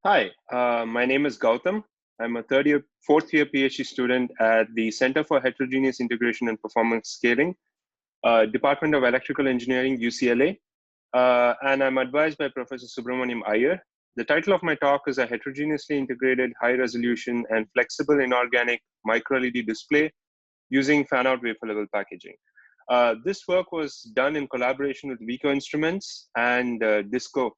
Hi, my name is Gautam. I'm a fourth year PhD student at the Center for Heterogeneous Integration and Performance Scaling, Department of Electrical Engineering, UCLA, and I'm advised by Professor Subramaniam Iyer. The title of my talk is a heterogeneously integrated, high-resolution, and flexible inorganic microLED display using fan-out wafer-level packaging. This work was done in collaboration with Vico Instruments and Disco.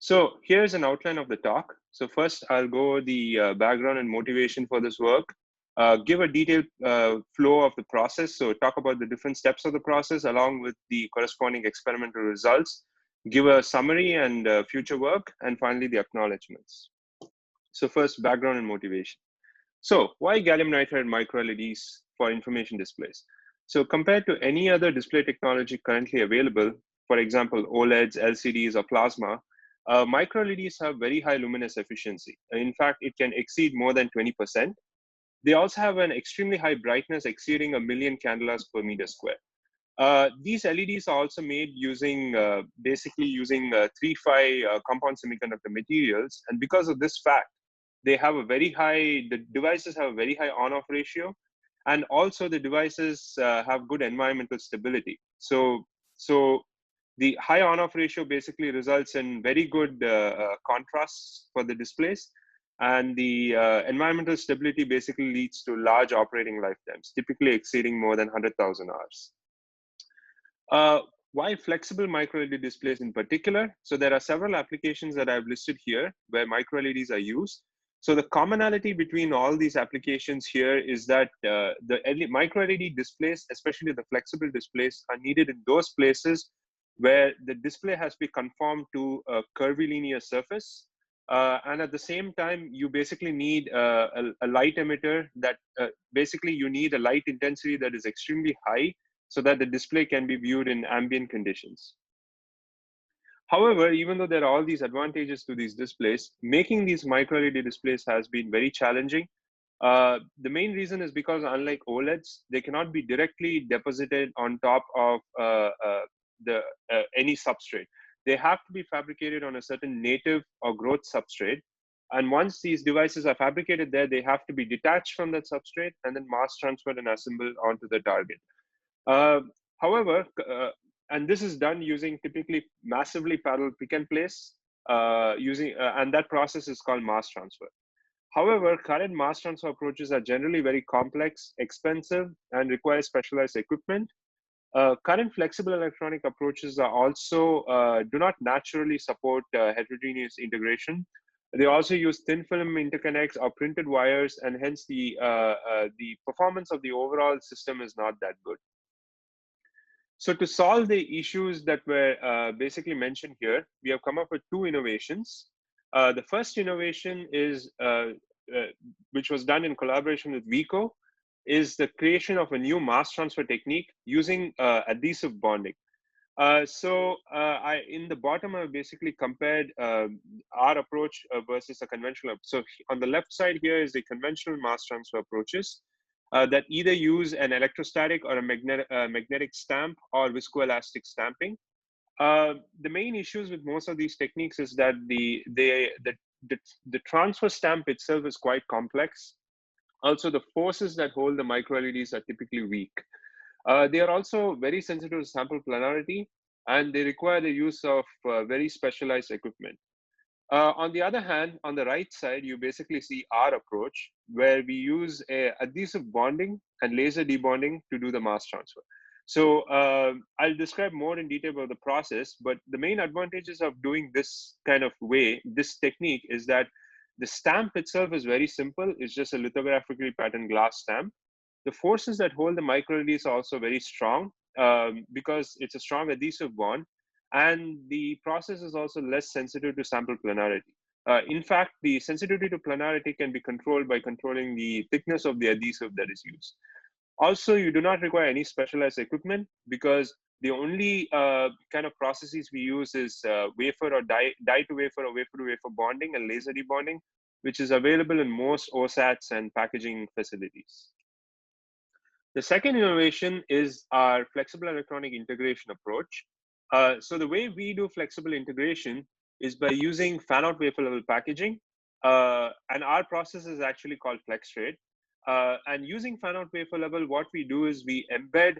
So here's an outline of the talk. So first, I'll go over the background and motivation for this work, give a detailed flow of the process. So talk about the different steps of the process along with the corresponding experimental results, give a summary and future work, and finally the acknowledgements. So first, background and motivation. So why gallium nitride microLEDs for information displays? So compared to any other display technology currently available, for example, OLEDs, LCDs, or plasma, microLEDs have very high luminous efficiency. In fact, it can exceed more than 20%. They also have an extremely high brightness exceeding 1 million candelas per meter square. These LEDs are also made using basically using 3-phi compound semiconductor materials. And because of this fact, they have a very high, the devices have a very high on-off ratio. And also the devices have good environmental stability. So the high on-off ratio basically results in very good contrasts for the displays. And the environmental stability basically leads to large operating lifetimes, typically exceeding more than 100,000 hours. Why flexible microLED displays in particular? So there are several applications that I've listed here where microLEDs are used. So the commonality between all these applications here is that the microLED displays, especially the flexible displays, are needed in those places where the display has been conformed to a curvilinear surface. And at the same time, you basically need a light emitter that basically you need a light intensity that is extremely high so that the display can be viewed in ambient conditions. However, even though there are all these advantages to these displays, making these microLED displays has been very challenging. The main reason is because unlike OLEDs, they cannot be directly deposited on top of any substrate. They have to be fabricated on a certain native or growth substrate. And once these devices are fabricated there, they have to be detached from that substrate and then mass transferred and assembled onto the target. However, and this is done using typically massively parallel pick and place, and that process is called mass transfer. However, current mass transfer approaches are generally very complex, expensive, and require specialized equipment. Current flexible electronic approaches are also do not naturally support heterogeneous integration. They also use thin film interconnects or printed wires, and hence the performance of the overall system is not that good. So to solve the issues that were basically mentioned here, we have come up with two innovations. The first innovation is, which was done in collaboration with Vico, is the creation of a new mass transfer technique using adhesive bonding. In the bottom, I basically compared our approach versus a conventional. So on the left side here is the conventional mass transfer approaches that either use an electrostatic or a magnetic stamp or viscoelastic stamping. The main issues with most of these techniques is that the transfer stamp itself is quite complex. Also, the forces that hold the microLEDs are typically weak. They are also very sensitive to sample planarity, and they require the use of very specialized equipment. On the other hand, on the right side, you basically see our approach, where we use adhesive bonding and laser debonding to do the mass transfer. So I'll describe more in detail about the process, but the main advantages of doing this kind of way, this technique, is that the stamp itself is very simple. It's just a lithographically patterned glass stamp. The forces that hold the microLEDs are also very strong because it's a strong adhesive bond, and the process is also less sensitive to sample planarity. In fact, the sensitivity to planarity can be controlled by controlling the thickness of the adhesive that is used. Also, you do not require any specialized equipment because the only kind of processes we use is wafer or die to wafer or wafer to wafer bonding and laser debonding, which is available in most OSATs and packaging facilities. The second innovation is our flexible electronic integration approach. So the way we do flexible integration is by using fan-out wafer level packaging. And our process is actually called flex trade. And using fan-out wafer level, what we do is we embed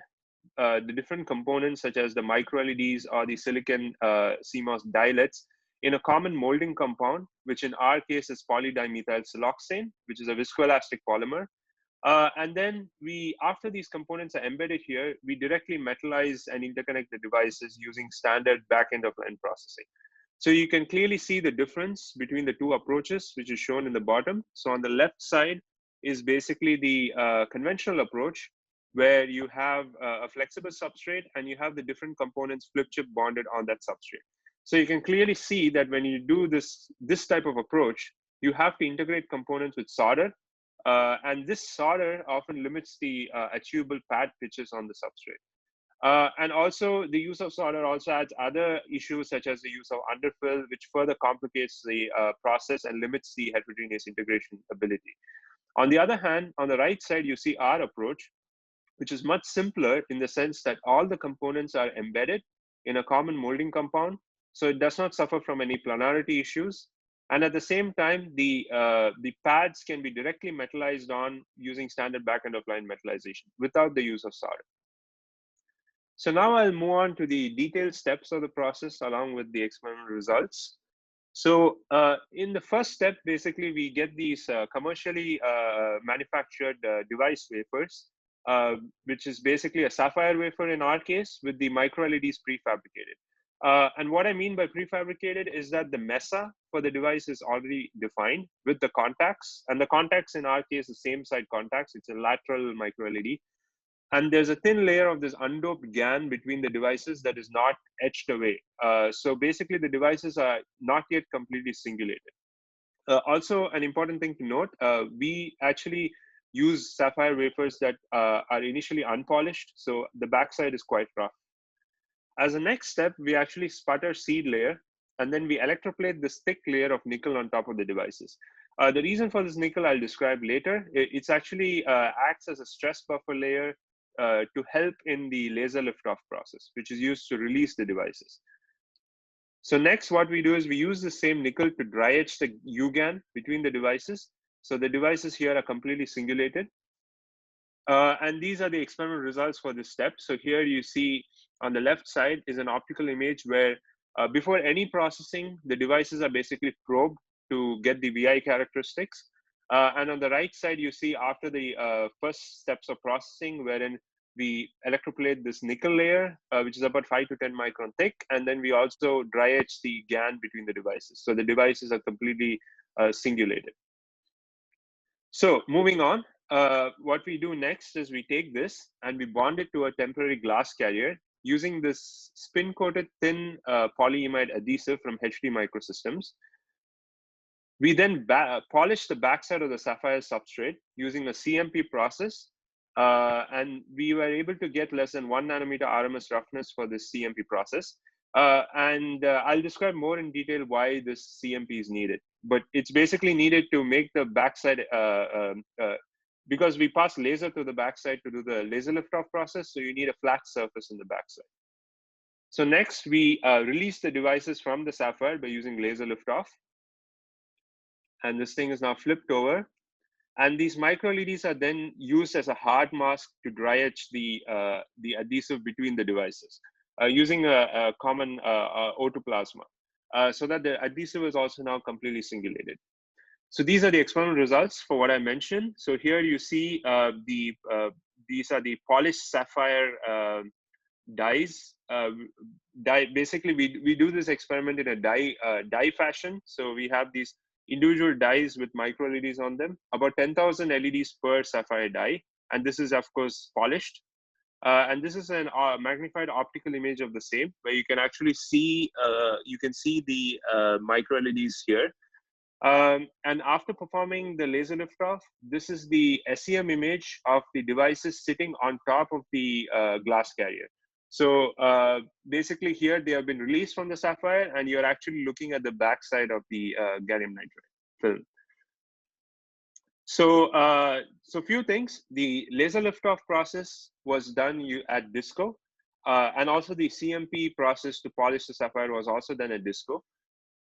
the different components such as the micro-LEDs or the silicon CMOS diodes in a common molding compound, which in our case is polydimethyl siloxane, which is a viscoelastic polymer. And then after these components are embedded here, we directly metallize and interconnect the devices using standard back-end of line processing. So you can clearly see the difference between the two approaches, which is shown in the bottom. So on the left side is basically the conventional approach, where you have a flexible substrate and you have the different components flip chip bonded on that substrate. So you can clearly see that when you do this type of approach, you have to integrate components with solder. And this solder often limits the achievable pad pitches on the substrate. And also the use of solder also adds other issues such as the use of underfill, which further complicates the process and limits the heterogeneous integration ability. On the other hand, on the right side, you see our approach, which is much simpler in the sense that all the components are embedded in a common molding compound. So it does not suffer from any planarity issues. And at the same time, the pads can be directly metallized on using standard back-end of line metallization without the use of solder. So now I'll move on to the detailed steps of the process along with the experimental results. So in the first step, basically, we get these commercially manufactured device wafers, which is basically a sapphire wafer in our case with the micro-LEDs prefabricated. And what I mean by prefabricated is that the mesa for the device is already defined with the contacts. And the contacts in our case, the same side contacts, it's a lateral micro-LED. And there's a thin layer of this undoped GaN between the devices that is not etched away. So basically, the devices are not yet completely singulated. Also, an important thing to note, we actually use sapphire wafers that are initially unpolished, so the backside is quite rough. As a next step, we actually sputter seed layer, and then we electroplate this thick layer of nickel on top of the devices. The reason for this nickel I'll describe later. It's actually acts as a stress buffer layer to help in the laser lift-off process, which is used to release the devices. So next, what we do is we use the same nickel to dry etch the UGAN between the devices. So the devices here are completely singulated. And these are the experimental results for this step. So here you see on the left side is an optical image where before any processing, the devices are basically probed to get the VI characteristics. And on the right side, you see after the first steps of processing, wherein we electroplate this nickel layer, which is about 5 to 10 micron thick. And then we also dry etch the GaN between the devices. So the devices are completely singulated. So moving on, what we do next is we take this and we bond it to a temporary glass carrier using this spin-coated thin polyimide adhesive from HD Microsystems. We then polish the backside of the sapphire substrate using a CMP process. And we were able to get less than 1 nanometer RMS roughness for this CMP process. And I'll describe more in detail why this CMP is needed. But it's basically needed to make the backside, because we pass laser to the backside to do the laser lift-off process, so you need a flat surface in the backside. So next, we release the devices from the sapphire by using laser lift-off. And this thing is now flipped over. And these micro-LEDs are then used as a hard mask to dry etch the adhesive between the devices using a common O2 plasma, so that the adhesive is also now completely singulated. So these are the experimental results for what I mentioned. So here you see these are the polished sapphire dies. Basically, we do this experiment in a die fashion. So we have these individual dies with micro LEDs on them, about 10,000 LEDs per sapphire die. And this is, of course, polished. And this is a magnified optical image of the same, where you can actually see, the micro LEDs here. And after performing the laser lift-off, this is the SEM image of the devices sitting on top of the glass carrier. So basically here they have been released from the sapphire and you're actually looking at the backside of the gallium nitride film. So few things. The laser lift-off process was done at DISCO, and also the CMP process to polish the sapphire was also done at DISCO.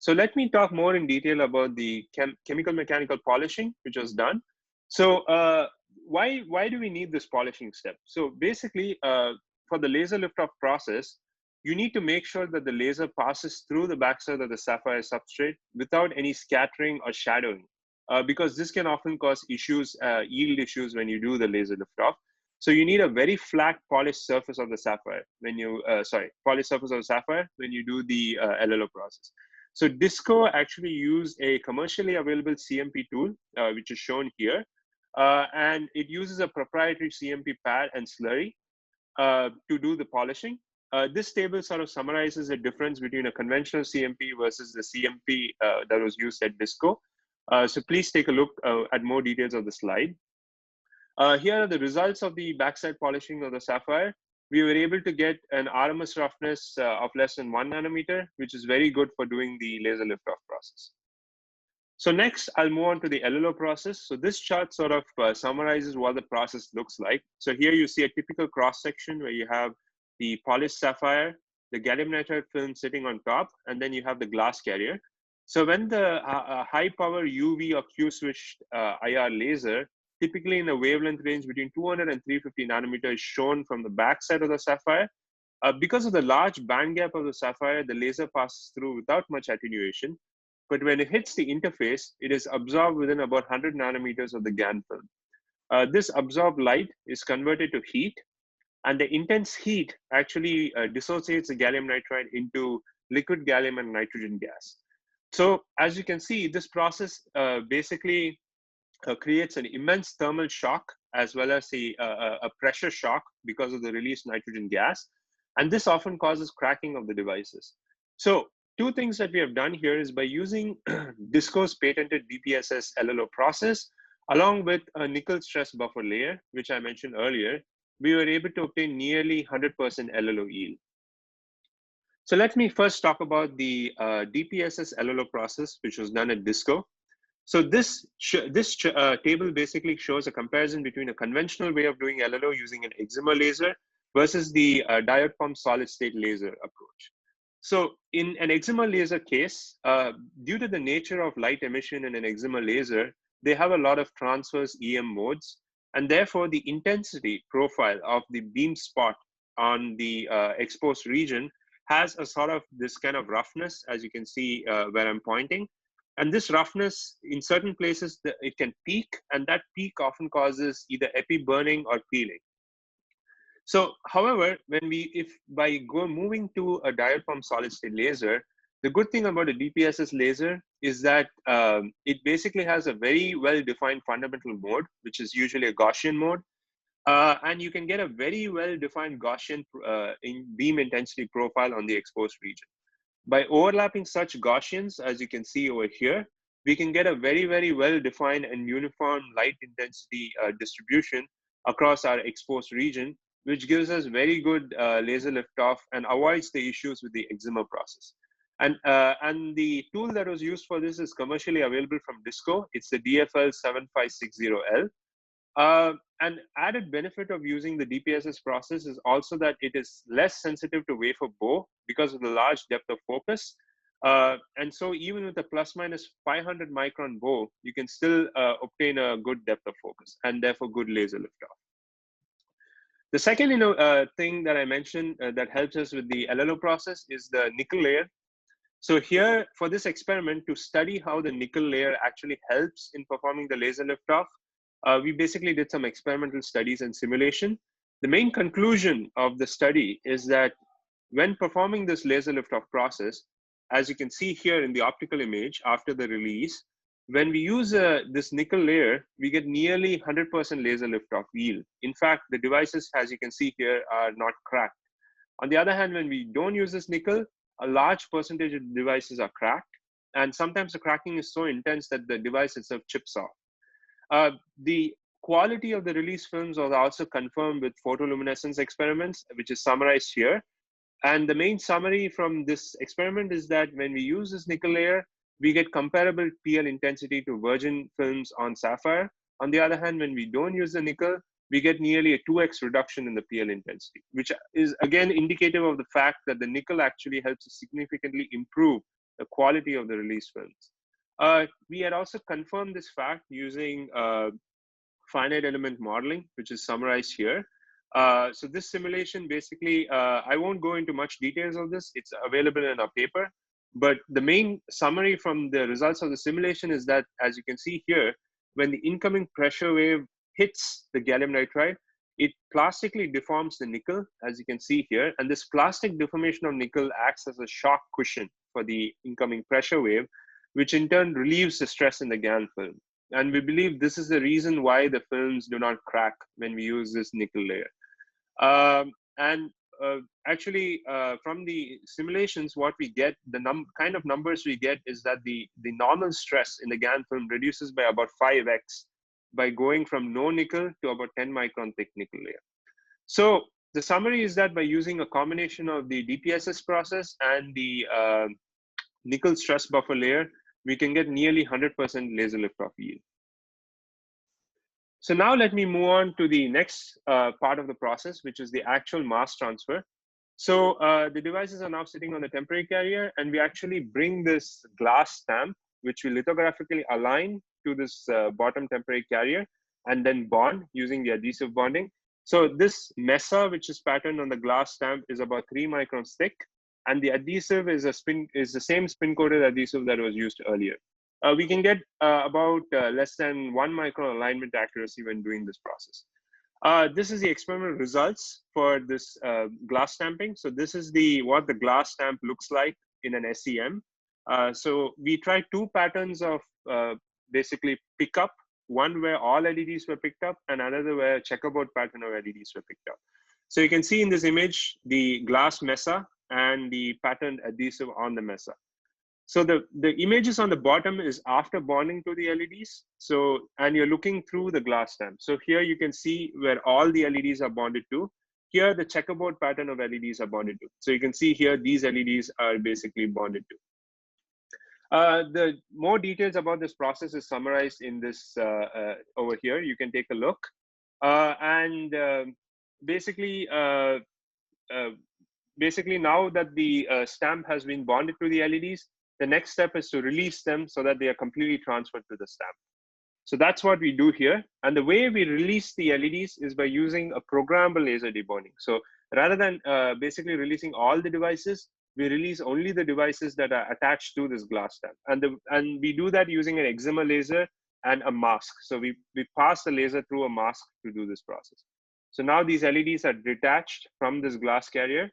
So let me talk more in detail about the chemical mechanical polishing, which was done. So why do we need this polishing step? So basically, for the laser lift-off process, you need to make sure that the laser passes through the backside of the sapphire substrate without any scattering or shadowing, because this can often cause issues, yield issues when you do the laser lift-off. So you need a very flat polished surface of the sapphire when you, polished surface of the sapphire when you do the LLO process. So Disco actually used a commercially available CMP tool, which is shown here. And it uses a proprietary CMP pad and slurry to do the polishing. This table sort of summarizes the difference between a conventional CMP versus the CMP that was used at Disco. So please take a look at more details of the slide. Here are the results of the backside polishing of the sapphire. We were able to get an RMS roughness of less than 1 nanometer, which is very good for doing the laser lift-off process. So next, I'll move on to the LLO process. So this chart sort of summarizes what the process looks like. So here you see a typical cross-section where you have the polished sapphire, the gallium nitride film sitting on top, and then you have the glass carrier. So when the high-power UV or Q-switched IR laser, typically in a wavelength range between 200 and 350 nanometers, is shown from the backside of the sapphire. Because of the large band gap of the sapphire, the laser passes through without much attenuation. But when it hits the interface, it is absorbed within about 100 nanometers of the GaN film. This absorbed light is converted to heat, and the intense heat actually dissociates the gallium nitride into liquid gallium and nitrogen gas. So as you can see, this process basically creates an immense thermal shock as well as a pressure shock because of the released nitrogen gas. And this often causes cracking of the devices. So two things that we have done here is by using Disco's patented DPSS LLO process, along with a nickel stress buffer layer, which I mentioned earlier, we were able to obtain nearly 100% LLO yield. So let me first talk about the DPSS LLO process, which was done at Disco. So this table basically shows a comparison between a conventional way of doing LLO using an excimer laser versus the diode pump solid state laser approach. So in an excimer laser case, due to the nature of light emission in an excimer laser, they have a lot of transverse EM modes, and therefore the intensity profile of the beam spot on the exposed region has a sort of this kind of roughness, as you can see where I'm pointing. And this roughness, in certain places, it can peak, and that peak often causes either epi burning or peeling. So, however, if by moving to a diode pump solid state laser, the good thing about a DPSS laser is that it basically has a very well-defined fundamental mode, which is usually a Gaussian mode. And you can get a very well-defined Gaussian beam intensity profile on the exposed region. By overlapping such Gaussians, as you can see over here, we can get a very, very well-defined and uniform light intensity distribution across our exposed region, which gives us very good laser liftoff and avoids the issues with the excimer process. And the tool that was used for this is commercially available from Disco. It's the DFL7560L. An added benefit of using the DPSS process is also that it is less sensitive to wafer bow because of the large depth of focus. And so even with a plus minus 500 micron bow, you can still obtain a good depth of focus and therefore good laser liftoff. The second thing that I mentioned that helps us with the LLO process is the nickel layer. So here for this experiment, to study how the nickel layer actually helps in performing the laser liftoff, we basically did some experimental studies and simulation. The main conclusion of the study is that when performing this laser liftoff process, as you can see here in the optical image after the release, when we use this nickel layer, we get nearly 100% laser liftoff yield. In fact, the devices, as you can see here, are not cracked. On the other hand, when we don't use this nickel, a large percentage of devices are cracked. And sometimes the cracking is so intense that the device itself chips off. The quality of the release films was also confirmed with photoluminescence experiments, which is summarized here. And the main summary from this experiment is that when we use this nickel layer, we get comparable PL intensity to virgin films on sapphire. On the other hand, when we don't use the nickel, we get nearly a 2x reduction in the PL intensity, which is again indicative of the fact that the nickel actually helps to significantly improve the quality of the release films. We had also confirmed this fact using finite element modeling, which is summarized here. So this simulation basically, I won't go into much details of this. It's available in our paper. But the main summary from the results of the simulation is that, as you can see here, when the incoming pressure wave hits the gallium nitride, it plastically deforms the nickel, as you can see here. And this plastic deformation of nickel acts as a shock cushion for the incoming pressure wave, which in turn relieves the stress in the GaN film. And we believe this is the reason why the films do not crack when we use this nickel layer. Actually, from the simulations, what we get, the kind of numbers we get is that the normal stress in the GaN film reduces by about 5x by going from no nickel to about 10 micron thick nickel layer. So the summary is that by using a combination of the DPSS process and the nickel stress buffer layer, we can get nearly 100% laser lift-off yield. So now let me move on to the next part of the process, which is the actual mass transfer. So the devices are now sitting on the temporary carrier, and we actually bring this glass stamp, which we lithographically align to this bottom temporary carrier, and then bond using the adhesive bonding. So this mesa, which is patterned on the glass stamp, is about 3 microns thick, and the adhesive is the same spin-coated adhesive that was used earlier. We can get about less than 1 micron alignment accuracy when doing this process. This is the experimental results for this glass stamping. So this is what the glass stamp looks like in an SEM. So we tried 2 patterns of basically pickup, one where all LEDs were picked up and another where a checkerboard pattern of LEDs were picked up. So you can see in this image, the glass mesa and the patterned adhesive on the mesa. So the images on the bottom is after bonding to the LEDs. So, and you're looking through the glass stamp. So here you can see where all the LEDs are bonded to. Here, the checkerboard pattern of LEDs are bonded to. So you can see here, these LEDs are basically bonded to. The more details about this process is summarized in this over here. You can take a look. Basically now that the stamp has been bonded to the LEDs, the next step is to release them so that they are completely transferred to the stamp. So that's what we do here. And the way we release the LEDs is by using a programmable laser debonding. So rather than basically releasing all the devices, we release only the devices that are attached to this glass stamp. And we do that using an excimer laser and a mask. So we pass the laser through a mask to do this process. So now these LEDs are detached from this glass carrier.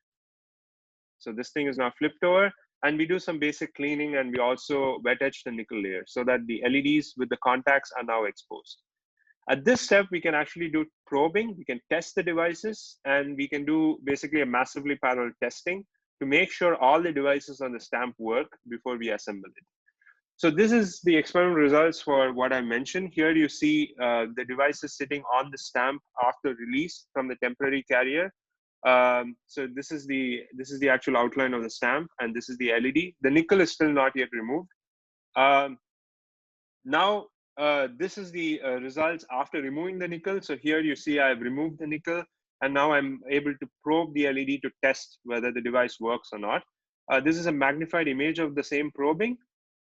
So this thing is now flipped over, and we do some basic cleaning, and we also wet etch the nickel layer so that the LEDs with the contacts are now exposed. At this step, we can actually do probing. We can test the devices, and we can do basically a massively parallel testing to make sure all the devices on the stamp work before we assemble it. So this is the experimental results for what I mentioned. Here you see the devices sitting on the stamp after release from the temporary carrier. So this is the actual outline of the stamp, and this is the LED. The nickel is still not yet removed. Now this is the results after removing the nickel. So here you see I've removed the nickel, and now I'm able to probe the LED to test whether the device works or not. This is a magnified image of the same probing.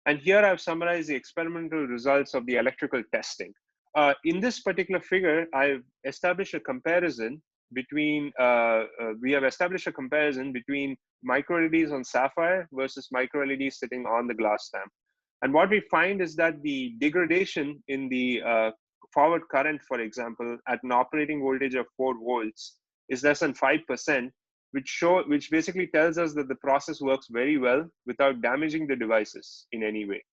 And here I've summarized the experimental results of the electrical testing. In this particular figure, I've established a comparison between, we have established a comparison between micro-LEDs on sapphire versus micro-LEDs sitting on the glass stamp. And what we find is that the degradation in the forward current, for example, at an operating voltage of 4 volts is less than 5%, which basically tells us that the process works very well without damaging the devices in any way.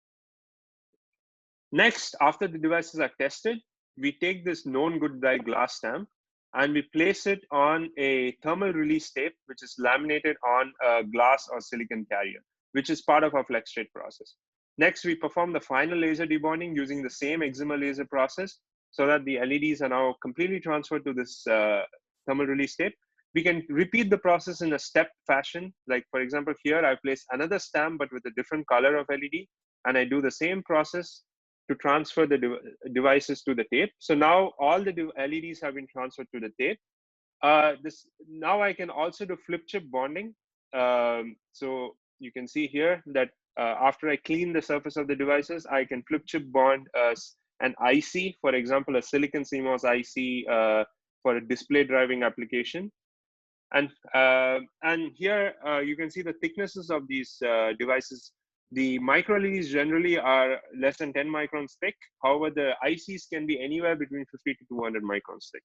Next, after the devices are tested, we take this known good die glass stamp and we place it on a thermal release tape, which is laminated on a glass or silicon carrier, which is part of our flex straight process. Next, we perform the final laser debonding using the same excimer laser process so that the LEDs are now completely transferred to this thermal release tape. We can repeat the process in a step fashion. Like for example, here I place another stamp, but with a different color of LED, and I do the same process to transfer the devices to the tape. So now all the LEDs have been transferred to the tape. Now I can also do flip chip bonding. So you can see here that after I clean the surface of the devices, I can flip chip bond an IC, for example, a silicon CMOS IC for a display driving application. And here you can see the thicknesses of these devices. The microLEDs generally are less than 10 microns thick. However, the ICs can be anywhere between 50 to 200 microns thick.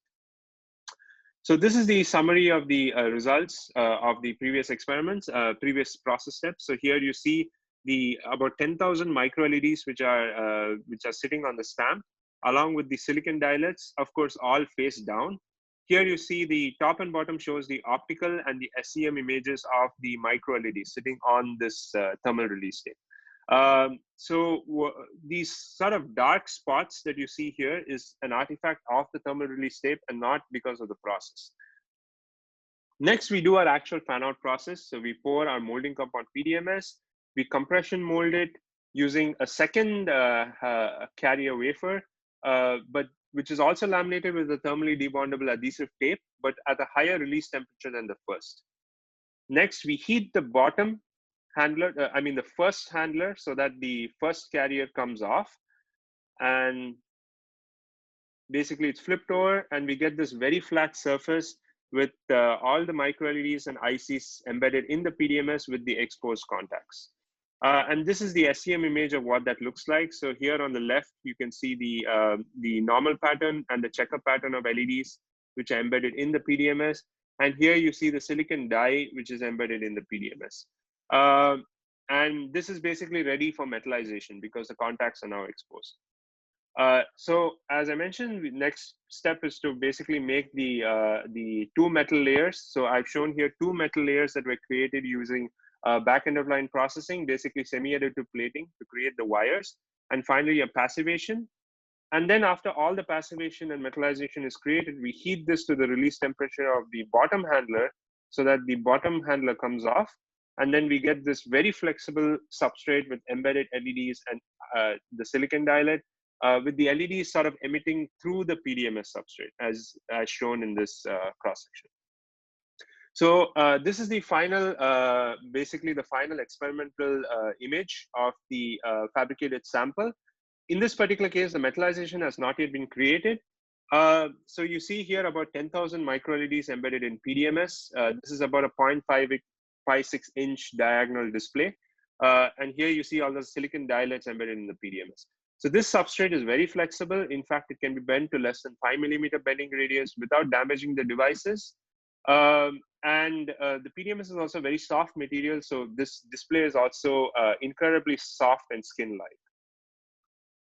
So this is the summary of the results of the previous experiments, previous process steps. So here you see the about 10,000 microLEDs which are sitting on the stamp, along with the silicon diodes, of course, all face down. Here you see the top and bottom shows the optical and the SEM images of the microLEDs sitting on this thermal release tape. So these sort of dark spots that you see here is an artifact of the thermal release tape and not because of the process. Next, we do our actual fan-out process. So we pour our molding cup on PDMS. We compression mold it using a second carrier wafer, but which is also laminated with a thermally debondable adhesive tape, but at a higher release temperature than the first. Next, we heat the bottom handler, the first handler, so that the first carrier comes off. And basically it's flipped over and we get this very flat surface with all the microLEDs and ICs embedded in the PDMS with the exposed contacts. And this is the SEM image of what that looks like. So here on the left, you can see the normal pattern and the checker pattern of LEDs, which are embedded in the PDMS. And here you see the silicon die, which is embedded in the PDMS. And this is basically ready for metallization because the contacts are now exposed. So as I mentioned, the next step is to basically make the two metal layers. So I've shown here two metal layers that were created using back end of line processing, basically semi-additive plating to create the wires, and finally a passivation. And then after all the passivation and metallization is created, we heat this to the release temperature of the bottom handler so that the bottom handler comes off. And then we get this very flexible substrate with embedded LEDs and the silicon dioide, with the LEDs sort of emitting through the PDMS substrate as shown in this cross-section. So this is the final, basically the final experimental image of the fabricated sample. In this particular case, the metallization has not yet been created. So you see here about 10,000 microLEDs embedded in PDMS. This is about a 0.56 inch diagonal display. And here you see all the silicon diodes embedded in the PDMS. So this substrate is very flexible. In fact, it can be bent to less than 5 millimeter bending radius without damaging the devices. And the PDMS is also very soft material. So this display is also incredibly soft and skin-like.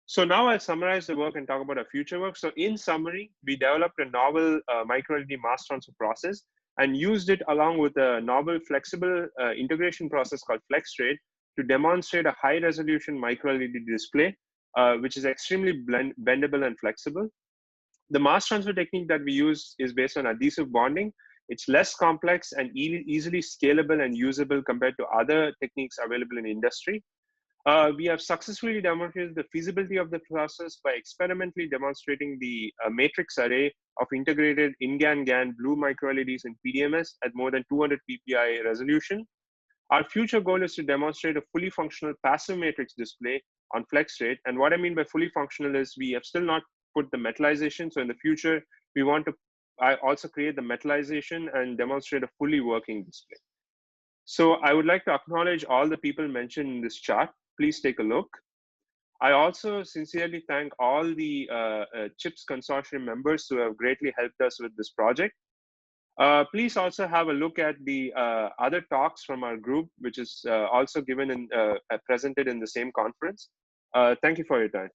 So now I'll summarize the work and talk about our future work. So in summary, we developed a novel microLED mass transfer process and used it along with a novel flexible integration process called FlexRate to demonstrate a high resolution microLED display, which is extremely bendable and flexible. The mass transfer technique that we use is based on adhesive bonding. It's less complex and easily scalable and usable compared to other techniques available in industry. We have successfully demonstrated the feasibility of the process by experimentally demonstrating the matrix array of integrated InGaN-GaN blue microLEDs in PDMS at more than 200 ppi resolution. Our future goal is to demonstrate a fully functional passive matrix display on FlexRate. And what I mean by fully functional is we have still not put the metallization. So in the future, we want to also create the metallization and demonstrate a fully working display. So I would like to acknowledge all the people mentioned in this chart. Please take a look. I also sincerely thank all the CHIPS consortium members who have greatly helped us with this project. Please also have a look at the other talks from our group, which is also given and presented in the same conference. Thank you for your time.